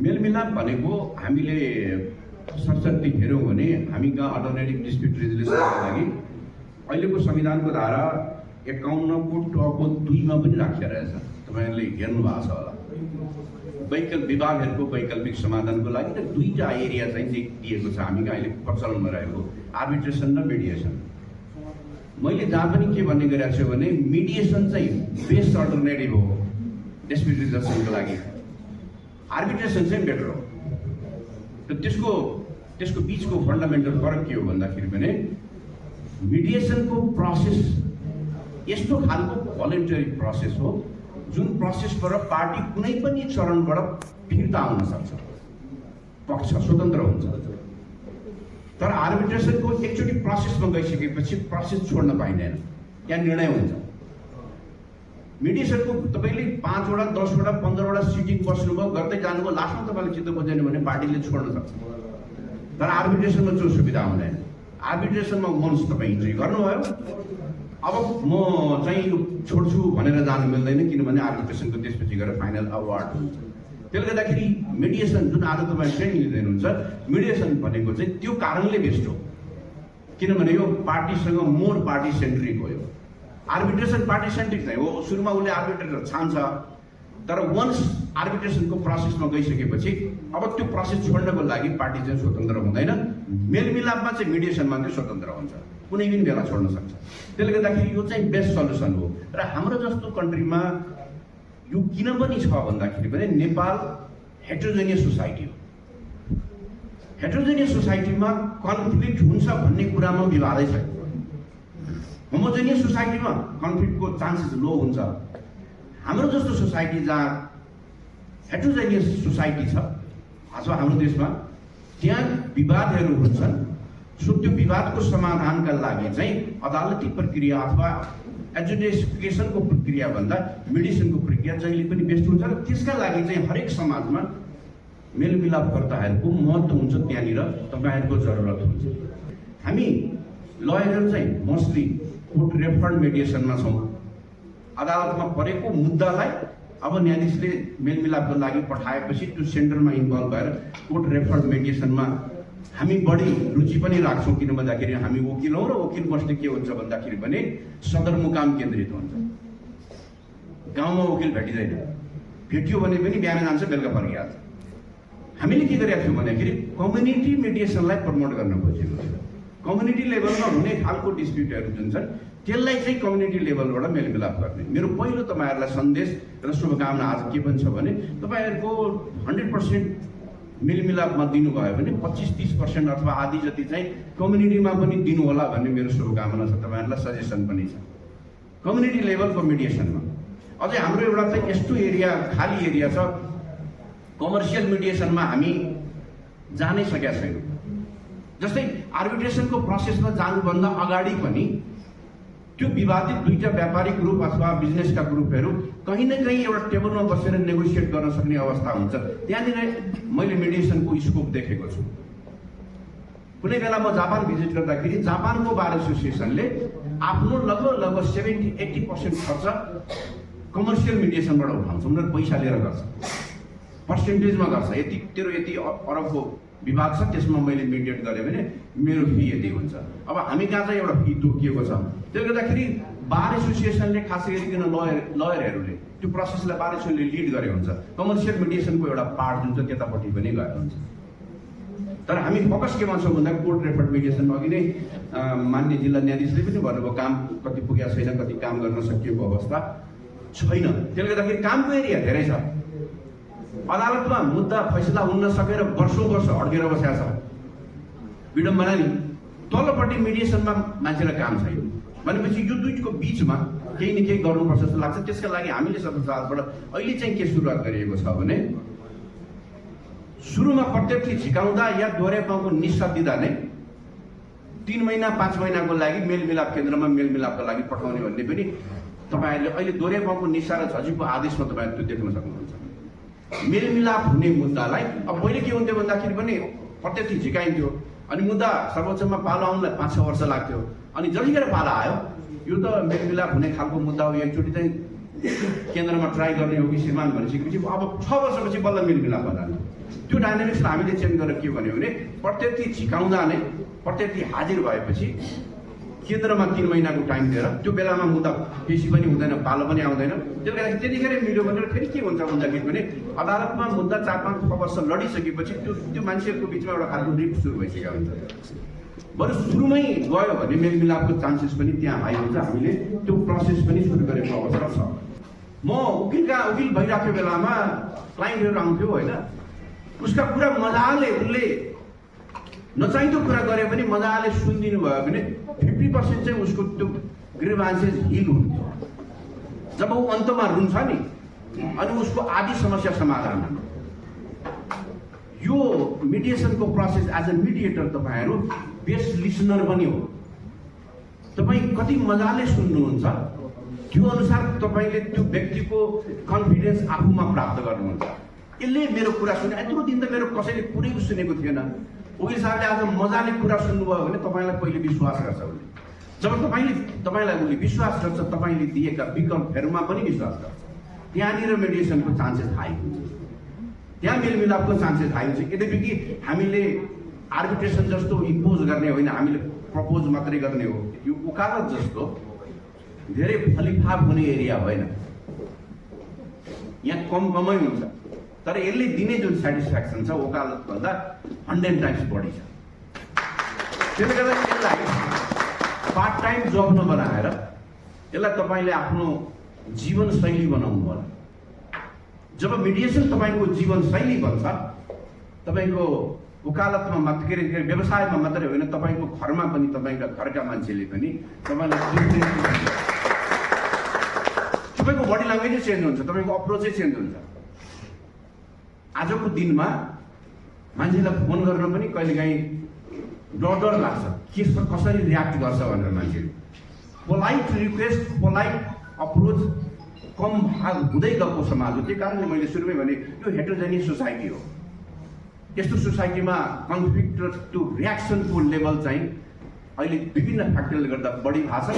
मेलमिलाप भनेको हामीले सरसर्ती हेऱ्यौँ भने हामी कहाँ अल्टरनेटिभ डिस्प्युट रेजोल्युसनको लागि अहिलेको संविधानको धारा 51 को 2 पनि राखिएको रहेछ। तपाईँहरूले हेर्नु भएको छ होला। विवादहरूको वैकल्पिक समाधानको लागि त दुईटा एरिया चाहिँ दिएको छ हामी कहाँ अहिले प्रचलनमा रहेको, आर्बिट्रेसन र मिडिएसन। मैले जहाँ पनि के भन्ने गरिरहेको छु भने मिडिएसन चाहिँ बेस्ट अल्टरनेटिभ हो डिस्प्युट रिजल्युसनको लागि, आर्बिट्रेसन चाहिँ बेटर हो। र त्यसको बिचको फन्डामेन्टल फरक के हो भन्दाखेरि भने मिडिएसनको प्रोसेस यस्तो खालको भोलिन्टरी प्रोसेस हो जुन प्रोसेसबाट पार्टी कुनै पनि चरणबाट फिर्ता आउन सक्छ, पक्ष स्वतन्त्र हुन्छ। तर आर्बिट्रेसनको एकचोटि प्रोसेसमा गइसकेपछि प्रोसेस छोड्न पाइँदैन, यहाँ निर्णय हुन्छ। मिडिएसनको तपाईँले 5 वटा 10 वटा 15 वटा सिटिङ बस्नुभयो, गर्दै जानुभयो, लास्टमा तपाईँले चित्त बुझेन भने पार्टीले छोड्न सक्छ। तर आर्बिट्रेसनमा जो सुविधा हुँदैन, आर्बिट्रेसनमा मन्स तपाईँ इन्ट्री गर्नुभयो, अब म चाहिँ यो छोड्छु भनेर जानु मिल्दैन, किनभने आर्बिट्रेसनको त्यसपछि गएर फाइनल अवार्ड हुन्छ। त्यसले गर्दाखेरि मिडिएसन जुन आज तपाईँ ट्रेनिङ लिँदै हुनुहुन्छ, मिडिएसन भनेको चाहिँ त्यो कारणले बेस्ट हो, किनभने यो पार्टीसँग मोर पार्टी सेन्ट्रिक हो। यो आर्बिट्रेसन पार्टी सेन्ट्रिक चाहिँ हो। सुरुमा उसले आर्बिट्रेटर छान्छ, तर वन्स आर्बिट्रेसनको प्रोसेसमा गइसकेपछि अब त्यो प्रोसेस छोड्नको लागि पार्टी चाहिँ स्वतन्त्र हुँदैन। मेलमिलापमा चाहिँ मिडिएसनमा चाहिँ स्वतन्त्र हुन्छ, कुनै पनि बेला छोड्न सक्छ। त्यसले गर्दाखेरि यो चाहिँ बेस्ट सल्युसन हो। र हाम्रो जस्तो कन्ट्रीमा यो किन पनि छ भन्दाखेरि पनि नेपाल हेट्रोजेनियस सोसाइटी हो। हेट्रोजेनियस सोसाइटीमा कन्फ्लिक्ट हुन्छ भन्ने कुरामा विवादै छैन। होमोजेनियस सोसाइटीमा कन्फ्लिक्टको चान्सेस लो हुन्छ। हाम्रो जस्तो सोसाइटी जहाँ हेट्रोजेनियस सोसाइटी छ अथवा हाम्रो देशमा, त्यहाँ विवादहरू हुन्छन्। सो त्यो विवादको समाधानका लागि चाहिँ अदालती प्रक्रिया अथवा एजुडिकेसनको प्रक्रिया भन्दा मिडिएसनको प्रक्रिया जहिले पनि बेस्ट हुन्छ। र त्यसका लागि चाहिँ हरेक समाजमा मेलमिलापकर्ताहरूको महत्त्व हुन्छ, त्यहाँनिर तपाईँहरूको जरुरत हुन्छ। हामी लयरहरू चाहिँ मोस्टली कोर्ट रेफर्ड मिडिएसनमा छौँ। अदालतमा परेको मुद्दालाई अब न्यायाधीशले मेलमिलापको लागि पठाएपछि त्यो सेन्टरमा इन्भल्भ भएर कोर्ट रेफर्ड मिडिएसनमा हामी बढी रुचि पनि राख्छौँ। किन भन्दाखेरि हामी वकिल हौँ र वकिल बस्ने के हुन्छ भन्दाखेरि भने सदरमुकाम केन्द्रित हुन्छ। गाउँमा वकिल भेटिँदैन, भेटियो भने पनि बिहान जान्छ बेलुका फर्किहाल्छ। हामीले के गरेका थियौँ भन्दाखेरि कम्युनिटी मिडिएसनलाई प्रमोट गर्न खोजेको थियो। कम्युनिटी लेभलमा हुने खालको डिस्प्युटहरू जुन छन् त्यसलाई चाहिँ कम्युनिटी लेभलबाट मेलमिलाप गर्ने। मेरो पहिलो तपाईँहरूलाई सन्देश र शुभकामना आज के पनि छ भने तपाईँहरूको 100% मेलमिलापमा दिनुभयो भने 25-30% अथवा आधी जति चाहिँ कम्युनिटीमा पनि दिनु होला भन्ने मेरो शुभकामना छ। तपाईँहरूलाई सजेसन पनि छ कम्युनिटी लेभलको मिडिएसनमा। अझै हाम्रो एउटा चाहिँ यस्तो एरिया खाली एरिया छ, कमर्सियल मिडिएसनमा हामी जानै सकेका छैनौँ। जस्तै आर्बिट्रेसनको प्रोसेसमा जानुभन्दा अगाडि पनि त्यो विवादित दुईटा व्यापारिक ग्रुप अथवा बिजनेसका ग्रुपहरू कहीँ न कहीँ एउटा टेबलमा बसेर नेगोसिएट गर्न सक्ने अवस्था हुन्छ। त्यहाँनिर मैले मिडिएसनको स्कोप देखेको छु। कुनै बेला म जापान भिजिट गर्दाखेरि जापानको बार एसोसिएसनले आफ्नो लगभग 70-80% खर्च कमर्सियल मिडिएसनबाट उठाउँछ। उनीहरू पैसा लिएर गर्छ, पर्सेन्टेजमा गर्छ। यति तेरो यति अरबको विवाद छ, त्यसमा मैले मिडिएट गरेँ भने मेरो फी यति हुन्छ। अब हामी कहाँ चाहिँ एउटा फी तोकिएको छ। त्यसले गर्दाखेरि बार एसोसिएसनले खास गरिकन लयरहरूले त्यो प्रोसेसलाई बार एसोसिएसनले लिड गरे हुन्छ। कमर्सियल मिडिएसनको एउटा पार्ट जुन छ त्यतापट्टि पनि गएर हुन्छ। तर हामी फोकस केमा छौँ भन्दा कोर्ट रेफर्ड मिडिएसनमा अघि नै मान्य जिल्ला न्यायाधीशले पनि भन्नुभयो काम कति पुगेको छैन, कति काम गर्न सकिएको अवस्था छैन। त्यसले गर्दाखेरि कामको एरिया धेरै छ। अदालतमा मुद्दा फैसला हुन नसकेर वर्षौँ वर्ष अड्केर बसेको छ। विडम्बना नि तल्लोपट्टि मिडिएसनमा मान्छेलाई काम छैन भनेपछि यो दुईको बिचमा केही न केही गर्नुपर्छ जस्तो लाग्छ। त्यसका लागि हामीले सदस्यबाट अहिले चाहिँ के सुरुवात गरिएको छ भने सुरुमा प्रत्यक्ष झिकाउँदा या दोहोऱ्यापाको निस्सा दिँदा नै 3 महिना 5 महिनाको लागि मेलमिलाप केन्द्रमा मेलमिलापको लागि पठाउने भन्ने पनि तपाईँहरूले अहिले दोहोऱ्यापाको निस्सा र झजीको आदेशमा तपाईँहरू त्यो देख्न सक्नुहुन्छ। मेलमिलाप हुने मुद्दालाई अब पहिले के हुन्थ्यो भन्दाखेरि पनि प्रत्यक्ष झिकाइन्थ्यो, अनि मुद्दा सर्वोच्चमा पालो आउनलाई 5-6 वर्ष लाग्थ्यो। अनि जतिखेर पाला आयो यो त मेलमिलाप हुने खालको मुद्दा हो, एकचोटि चाहिँ केन्द्रमा ट्राई गर्ने हो कि श्रीमान भनिसकेपछि अब 6 वर्षपछि बल्ल मेलमिलाप होला। त्यो डाइनामिक्सलाई हामीले चेन्ज गरेर के भन्यो भने प्रत्येक झिकाउँदा नै प्रत्येक हाजिर भएपछि केन्द्रमा 3 महिनाको टाइम दिएर त्यो बेलामा मुद्दा पेशी पनि हुँदैन, पालो पनि आउँदैन, त्यसले गर्दा त्यतिखेरै मिल्यो भनेर फेरि के हुन्छ भन्दाखेरि पनि अदालतमा मुद्दा 4-5 वर्ष लडिसकेपछि त्यो मान्छेहरूको बिचमा एउटा खालको रिफ्ट सुरु भइसकेको हुन्छ। बरु सुरुमै गयो भने मेलमिलापको चान्सेस पनि त्यहाँ हाई हुन्छ। हामीले त्यो प्रोसेस पनि सुरु गरेको अवसर छ। म वकिल भइरहेको बेलामा क्लाइन्टहरू आउँथ्यो होइन, उसका कुरा मजाले उसले नचाहिँदो कुरा गरे पनि मजाले सुनिदिनु भयो भने 50% चाहिँ उसको त्यो ग्रीवान्सेस हिल हुन्थ्यो। जब ऊ अन्तमा रुन्छ नि अनि उसको आदि समस्या समाधान हुन्छ। यो मिडिएसनको प्रोसेस एज अ मिडिएटर तपाईँहरू बेस्ट लिसनर पनि हो। तपाईँ कति मजाले सुन्नुहुन्छ त्यो अनुसार तपाईँले त्यो व्यक्तिको कन्फिडेन्स आफूमा प्राप्त गर्नुहुन्छ। यसले मेरो कुरा सुने, यत्रो दिन त मेरो कसैले कुरै सुनेको थिएन, वकिल साहबले आज मजाले कुरा सुन्नुभयो भने तपाईँलाई पहिले विश्वास गर्छ उसले। जब तपाईँलाई उसले विश्वास गर्छ, तपाईँले दिएका विकल्पहरूमा पनि विश्वास गर्छ, त्यहाँनिर मेडिएसनको चान्सेस हाई हुन्छ, त्यहाँ मेलमिलापको चान्सेस हाई हुन्छ। यद्यपि कि हामीले आर्बिट्रेसन जस्तो इम्पोज गर्ने होइन, हामीले प्रपोज मात्रै गर्ने हो। यो वकालत जस्तो धेरै फलिफाप हुने एरिया होइन, यहाँ कमै हुन्छ, तर यसले दिने जुन सेटिस्फ्याक्सन छ वकालतभन्दा 100 टाइम्स बढी छ। त्यसले गर्दा यसलाई पार्ट टाइम जब नबनाएर यसलाई तपाईँले आफ्नो जीवनशैली बनाउनु होला। जब मिडिएसन तपाईँको जीवनशैली बन्छ, तपाईँको वकालतमा मात्र के अरे व्यवसायमा मात्रै होइन, तपाईँको घरमा पनि तपाईँका घरका मान्छेले पनि तपाईँको बडी ल्याङ्ग्वेजै चेन्ज हुन्छ, तपाईँको अप्रोचै चेन्ज हुन्छ। आजको दिनमा मान्छेलाई फोन गर्न पनि कहिलेकाहीँ डर लाग्छ, कसरी रियाक्ट गर्छ भनेर। मान्छेले पोलाइट रिक्वेस्ट, पोलाइट अप्रोच कम हुँदै गएको समाज हो। त्यही कारणले मैले सुरुमै भने यो हेटेरोजेनियस सोसाइटी हो। यस्तो सोसाइटीमा कन्फ्लिक्ट र त्यो रियाक्सनको लेभल चाहिँ अहिले विभिन्न फ्याक्टरले गर्दा बढी भएको छ।